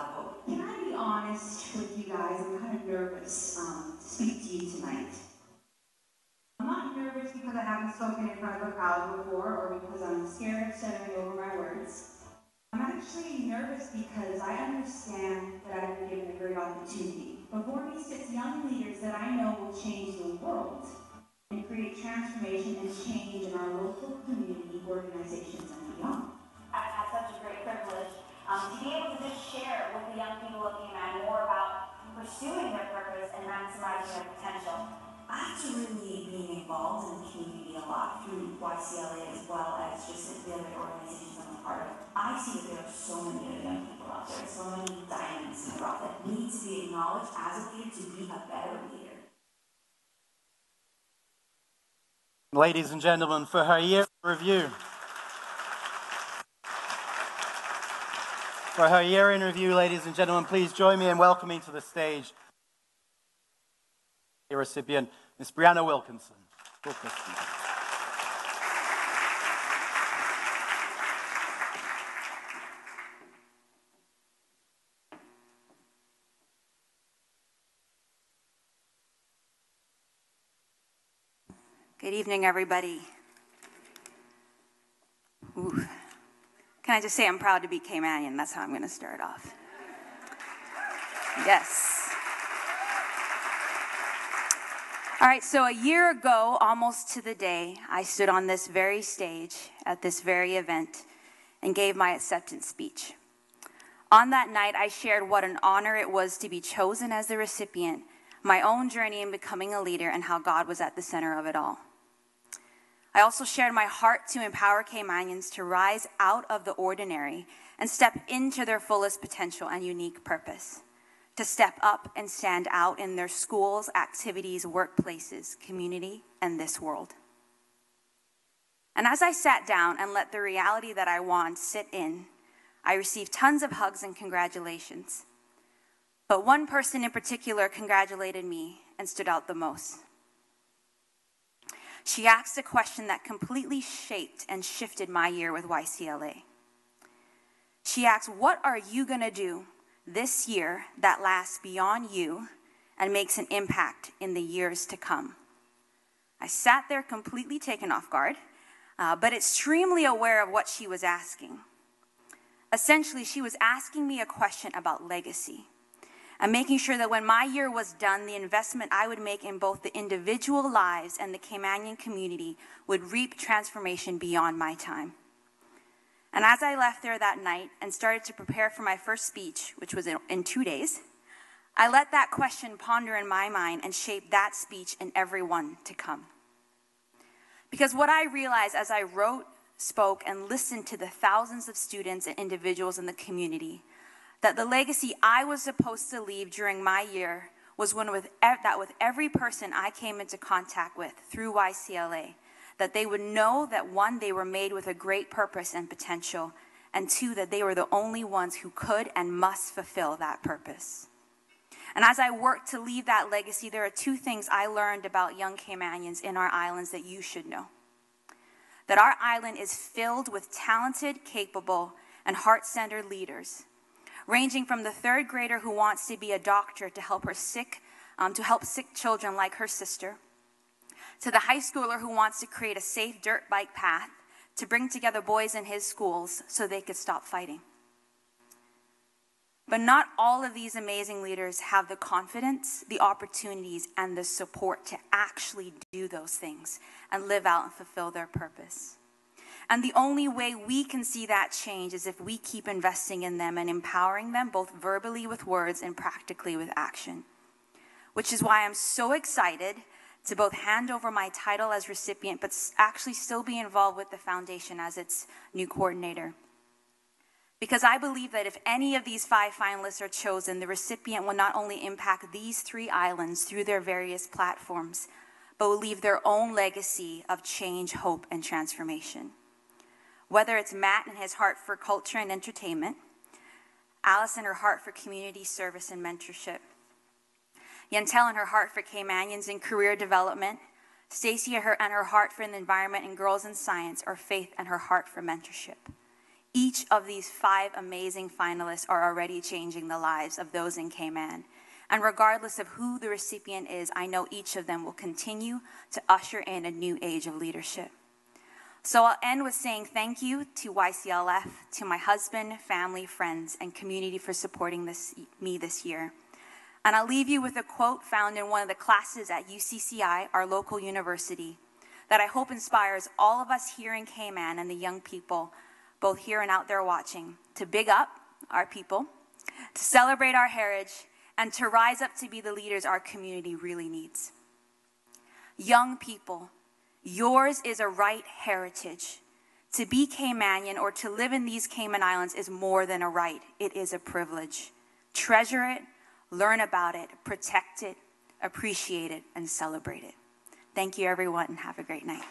lot of hope. Can I be honest with you guys? I'm kind of nervous to speak to you tonight. I'm not nervous because I haven't spoken in front of a crowd before or because I'm scared of stuttering over my words. I'm actually nervous because I understand that I've been given a great opportunity. Before me sits young leaders that I know will change the world and create transformation and change in our local community, organizations, and beyond. I've had such a great privilege to be able to just share with the young people of Cayman more about pursuing their purpose and maximizing their potential. After really being involved in the community a lot through YCLA as well as just the other organizations I'm a part of, I see that there are so many other young people out there, so many diamonds in the rough that need to be acknowledged as a leader to be a better leader. Ladies and gentlemen, for her year in review. For her year in review, ladies and gentlemen, please join me in welcoming to the stage the recipient, Ms. Brianna Wilkinson. Good evening, everybody. Ooh. Can I just say I'm proud to be Caymanian? That's how I'm going to start off. Yes. All right, so a year ago, almost to the day, I stood on this very stage at this very event and gave my acceptance speech. On that night, I shared what an honor it was to be chosen as the recipient, my own journey in becoming a leader, and how God was at the center of it all. I also shared my heart to empower Caymanians to rise out of the ordinary and step into their fullest potential and unique purpose, to step up and stand out in their schools, activities, workplaces, community, and this world. And as I sat down and let the reality that I want sit in, I received tons of hugs and congratulations. But one person in particular congratulated me and stood out the most. She asked a question that completely shaped and shifted my year with YCLA. She asked, what are you going to do this year that lasts beyond you and makes an impact in the years to come? I sat there completely taken off guard, but extremely aware of what she was asking. Essentially, she was asking me a question about legacy and making sure that when my year was done, the investment I would make in both the individual lives and the Caymanian community would reap transformation beyond my time. And as I left there that night and started to prepare for my first speech, which was in 2 days, I let that question ponder in my mind and shape that speech and every one to come. Because what I realized as I wrote, spoke, and listened to the thousands of students and individuals in the community, that the legacy I was supposed to leave during my year was one that with every person I came into contact with through YCLA, that they would know that one, they were made with a great purpose and potential, and two, that they were the only ones who could and must fulfill that purpose. And as I worked to leave that legacy, there are two things I learned about young Caymanians in our islands that you should know. That our island is filled with talented, capable, and heart-centered leaders, ranging from the third grader who wants to be a doctor to help sick children like her sister, to the high schooler who wants to create a safe dirt bike path to bring together boys in his schools so they could stop fighting. But not all of these amazing leaders have the confidence, the opportunities, and the support to actually do those things and live out and fulfill their purpose. And the only way we can see that change is if we keep investing in them and empowering them both verbally with words and practically with action. Which is why I'm so excited to both hand over my title as recipient, but actually still be involved with the foundation as its new coordinator. Because I believe that if any of these 5 finalists are chosen, the recipient will not only impact these 3 islands through their various platforms, but will leave their own legacy of change, hope, and transformation. Whether it's Matt and his heart for culture and entertainment, Alice and her heart for community service and mentorship, Yantel and her heart for Caymanians in career development, Stacy and her heart for the environment and girls in science, or Faith and her heart for mentorship. Each of these 5 amazing finalists are already changing the lives of those in Cayman. And regardless of who the recipient is, I know each of them will continue to usher in a new age of leadership. So I'll end with saying thank you to YCLF, to my husband, family, friends, and community for supporting me this year. And I'll leave you with a quote found in one of the classes at UCCI, our local university, that I hope inspires all of us here in Cayman and the young people, both here and out there watching, to big up our people, to celebrate our heritage, and to rise up to be the leaders our community really needs. Young people, yours is a right heritage. To be Caymanian or to live in these Cayman Islands is more than a right, it is a privilege. Treasure it, learn about it, protect it, appreciate it, and celebrate it. Thank you, everyone, and have a great night.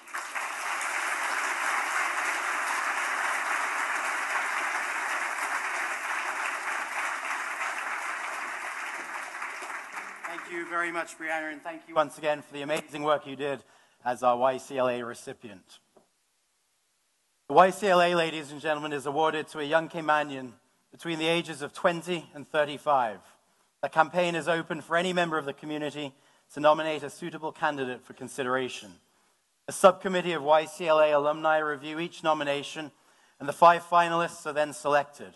Thank you very much, Brianna, and thank you once again for the amazing work you did as our YCLA recipient. The YCLA, ladies and gentlemen, is awarded to a young Caymanian between the ages of 20 and 35. The campaign is open for any member of the community to nominate a suitable candidate for consideration. A subcommittee of YCLA alumni review each nomination, and the 5 finalists are then selected.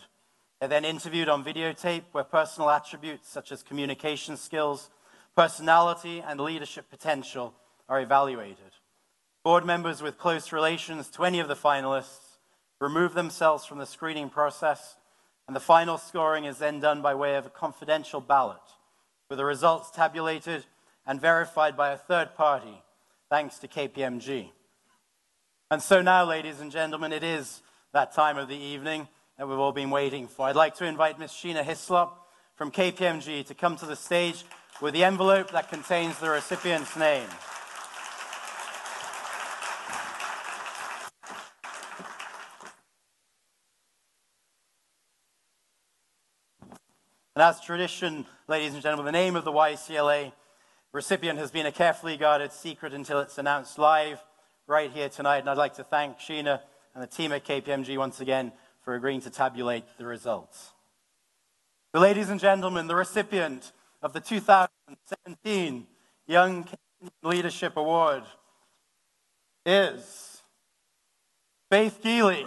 They're then interviewed on videotape, where personal attributes such as communication skills, personality, and leadership potential are evaluated. Board members with close relations to any of the finalists remove themselves from the screening process, and the final scoring is then done by way of a confidential ballot, with the results tabulated and verified by a third party, thanks to KPMG. And so now, ladies and gentlemen, it is that time of the evening that we've all been waiting for. I'd like to invite Ms. Sheena Hislop from KPMG to come to the stage with the envelope that contains the recipient's name. And as tradition, ladies and gentlemen, the name of the YCLA recipient has been a carefully guarded secret until it's announced live right here tonight. And I'd like to thank Sheena and the team at KPMG once again for agreeing to tabulate the results. So, ladies and gentlemen, the recipient of the 2017 Young Leadership Award is Faith Geely.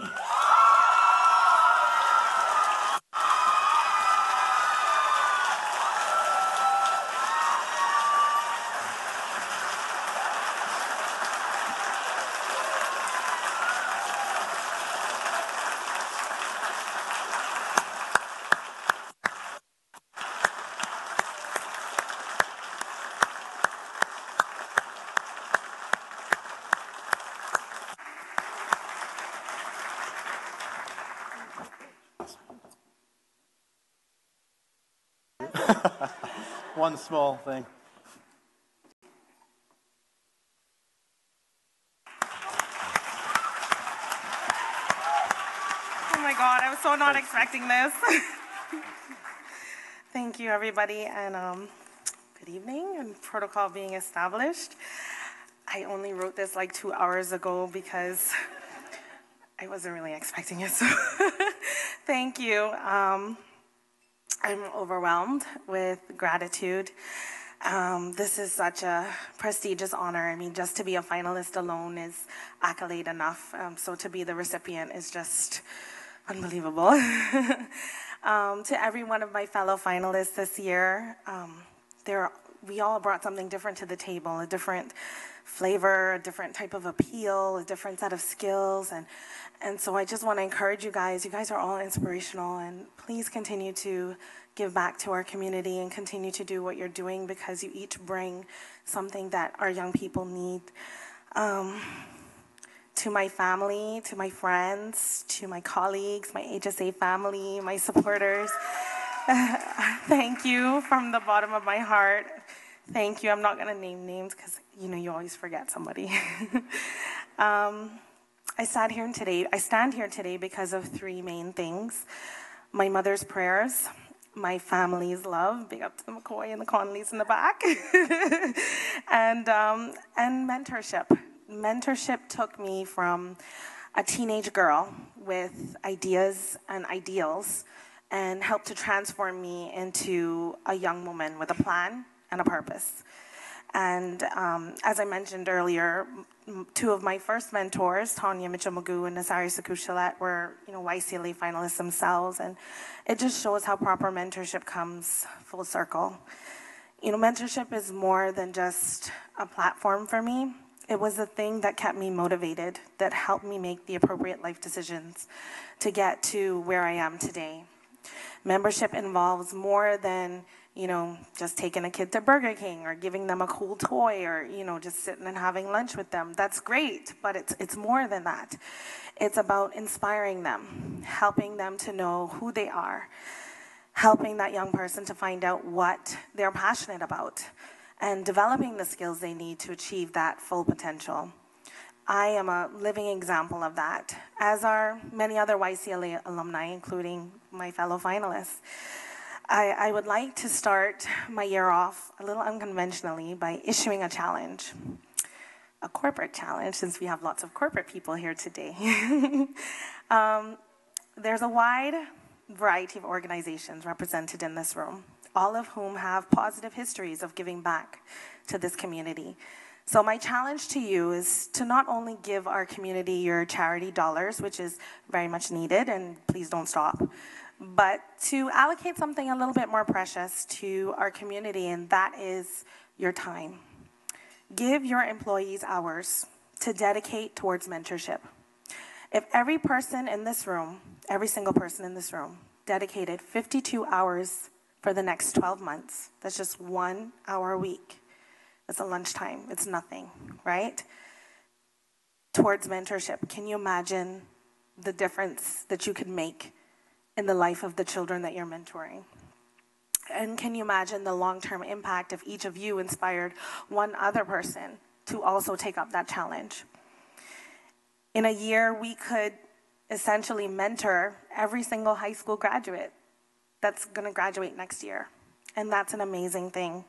One small thing. Oh my God, I was so not expecting this. Thank you, everybody, and good evening, and protocol being established. I only wrote this like 2 hours ago because I wasn't really expecting it, so thank you. I'm overwhelmed with gratitude. This is such a prestigious honor. I mean, just to be a finalist alone is accolade enough. So to be the recipient is just unbelievable. To every one of my fellow finalists this year, we all brought something different to the table, a different flavor, a different type of appeal, a different set of skills. And so I just want to encourage you guys. You guys are all inspirational, and please continue to give back to our community and continue to do what you're doing, because you each bring something that our young people need. To my family, to my friends, to my colleagues, my HSA family, my supporters, thank you from the bottom of my heart. Thank you. I'm not going to name names because, you always forget somebody. I stand here today because of 3 main things: my mother's prayers, my family's love, big up to the McCoy and the Conleys in the back, and mentorship. Mentorship took me from a teenage girl with ideas and ideals and helped to transform me into a young woman with a plan and a purpose. And as I mentioned earlier, two of my first mentors, Tanya Mitchell-Magoo and Nasari Sakuchalat, were YCLA finalists themselves, and it just shows how proper mentorship comes full circle. Mentorship is more than just a platform for me. It was the thing that kept me motivated, that helped me make the appropriate life decisions to get to where I am today. Membership involves more than just taking a kid to Burger King or giving them a cool toy or, just sitting and having lunch with them. That's great, but it's more than that. It's about inspiring them, helping them to know who they are, helping that young person to find out what they're passionate about, and developing the skills they need to achieve that full potential. I am a living example of that, as are many other YCLA alumni, including my fellow finalists. I would like to start my year off a little unconventionally by issuing a challenge, a corporate challenge, since we have lots of corporate people here today. There's a wide variety of organizations represented in this room, all of whom have positive histories of giving back to this community. So my challenge to you is to not only give our community your charity dollars, which is very much needed, and please don't stop, but to allocate something a little bit more precious to our community, and that is your time. Give your employees hours to dedicate towards mentorship. If every person in this room, every single person in this room, dedicated 52 hours for the next 12 months, that's just 1 hour a week. It's a lunchtime, it's nothing, right? Towards mentorship, can you imagine the difference that you could make in the life of the children that you're mentoring? And can you imagine the long-term impact if each of you inspired one other person to also take up that challenge? In a year, we could essentially mentor every single high school graduate that's gonna graduate next year. And that's an amazing thing.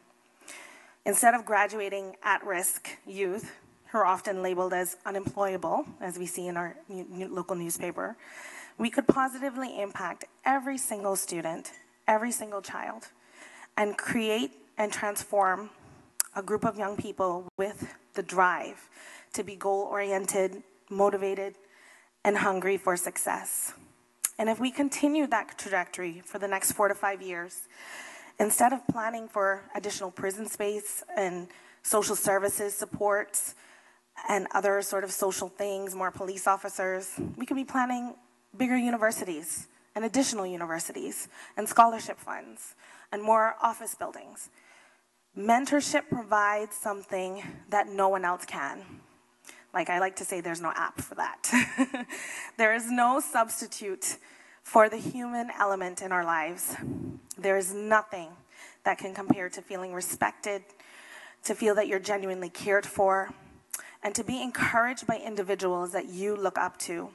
Instead of graduating at-risk youth, who are often labeled as unemployable, as we see in our local newspaper, we could positively impact every single student, every single child, and create and transform a group of young people with the drive to be goal-oriented, motivated, and hungry for success. And if we continue that trajectory for the next 4 to 5 years, instead of planning for additional prison space and social services supports and other sort of social things, more police officers, we could be planning bigger universities and additional universities and scholarship funds and more office buildings. Mentorship provides something that no one else can. Like I like to say, there's no app for that. There is no substitute for the human element in our lives. There is nothing that can compare to feeling respected, to feel that you're genuinely cared for, and to be encouraged by individuals that you look up to.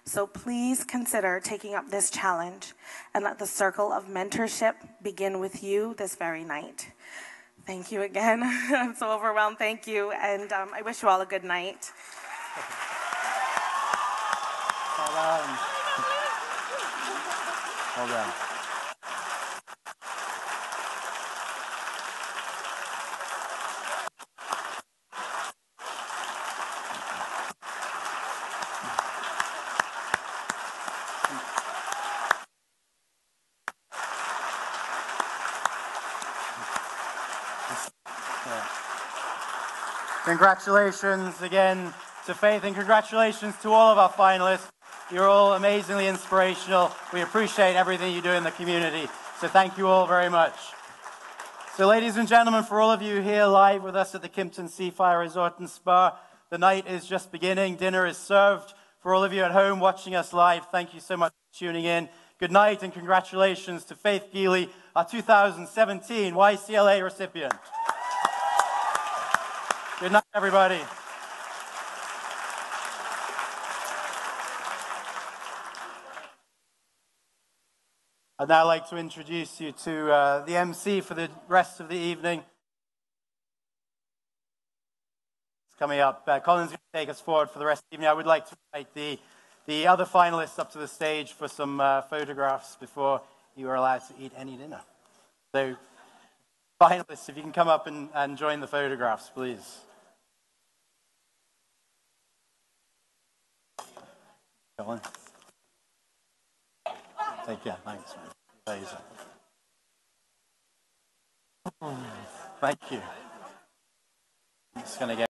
So please consider taking up this challenge and let the circle of mentorship begin with you this very night. Thank you again. I'm so overwhelmed. Thank you. And I wish you all a good night. Hold on. Congratulations again to Faith, and congratulations to all of our finalists. You're all amazingly inspirational. We appreciate everything you do in the community. So thank you all very much. So ladies and gentlemen, for all of you here live with us at the Kimpton Seafire Resort and Spa, the night is just beginning. Dinner is served. For all of you at home watching us live, thank you so much for tuning in. Good night and congratulations to Faith Geely, our 2017 YCLA recipient. Good night, everybody. I'd now like to introduce you to the MC for the rest of the evening. coming up. Colin's going to take us forward for the rest of the evening. I would like to invite the other finalists up to the stage for some photographs before you are allowed to eat any dinner. So, finalists, if you can come up and join the photographs, please. Colin. Take care. Thanks, man. Thank you. I'm just going to get